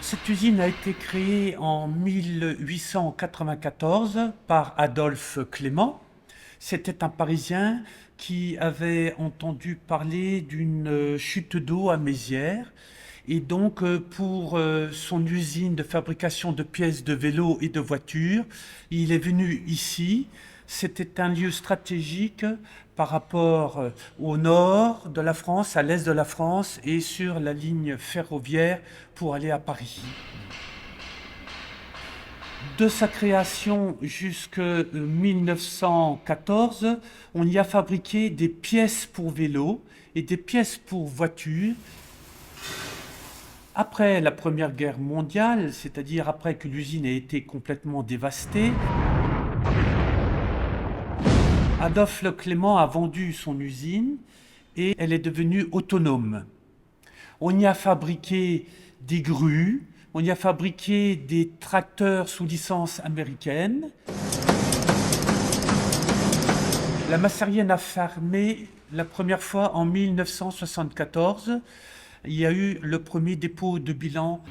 Cette usine a été créée en 1894 par Adolphe Clément. C'était un Parisien qui avait entendu parler d'une chute d'eau à Mézières. Et donc, pour son usine de fabrication de pièces de vélos et de voitures, il est venu ici. C'était un lieu stratégique par rapport au nord de la France, à l'est de la France et sur la ligne ferroviaire pour aller à Paris. De sa création jusqu'en 1914, on y a fabriqué des pièces pour vélos et des pièces pour voitures. Après la Première Guerre mondiale, c'est-à-dire après que l'usine ait été complètement dévastée, Adolphe Clément a vendu son usine et elle est devenue autonome. On y a fabriqué des grues, on y a fabriqué des tracteurs sous licence américaine. La Massarienne a fermé la première fois en 1974. Il y a eu le premier dépôt de bilan.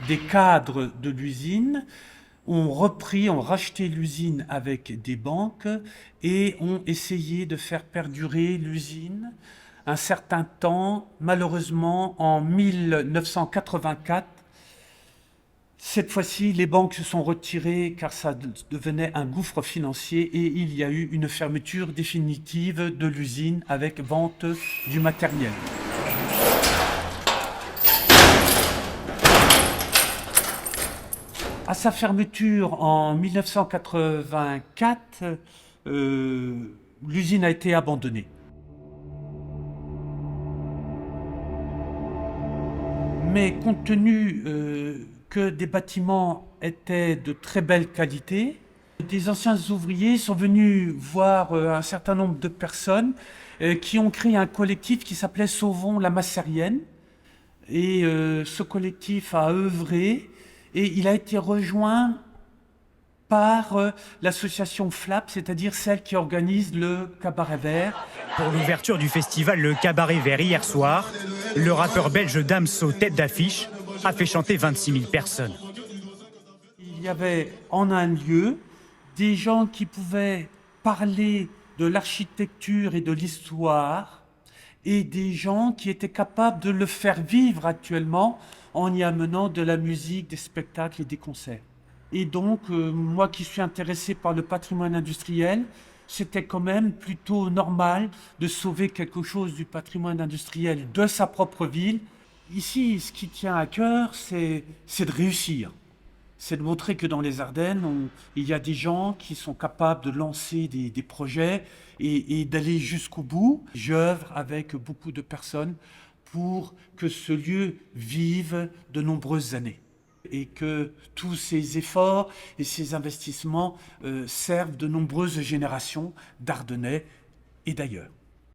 Des cadres de l'usine ont racheté l'usine avec des banques et ont essayé de faire perdurer l'usine un certain temps. Malheureusement, en 1984, cette fois-ci, les banques se sont retirées car ça devenait un gouffre financier et il y a eu une fermeture définitive de l'usine avec vente du matériel. À sa fermeture en 1984, l'usine a été abandonnée. Mais compte tenu que des bâtiments étaient de très belle qualité, des anciens ouvriers sont venus voir un certain nombre de personnes qui ont créé un collectif qui s'appelait Sauvons la Massarienne. Et ce collectif a œuvré et il a été rejoint par l'association FLAP, c'est-à-dire celle qui organise le Cabaret Vert. Pour l'ouverture du festival Le Cabaret Vert hier soir, le rappeur belge Damso, tête d'affiche, a fait chanter 26 000 personnes. Il y avait en un lieu des gens qui pouvaient parler de l'architecture et de l'histoire et des gens qui étaient capables de le faire vivre actuellement en y amenant de la musique, des spectacles et des concerts. Et donc, moi qui suis intéressé par le patrimoine industriel, c'était quand même plutôt normal de sauver quelque chose du patrimoine industriel de sa propre ville. Ici, ce qui tient à cœur, c'est de réussir. C'est de montrer que dans les Ardennes, il y a des gens qui sont capables de lancer des projets et d'aller jusqu'au bout. J'œuvre avec beaucoup de personnes pour que ce lieu vive de nombreuses années et que tous ces efforts et ces investissements servent de nombreuses générations d'Ardennais et d'ailleurs.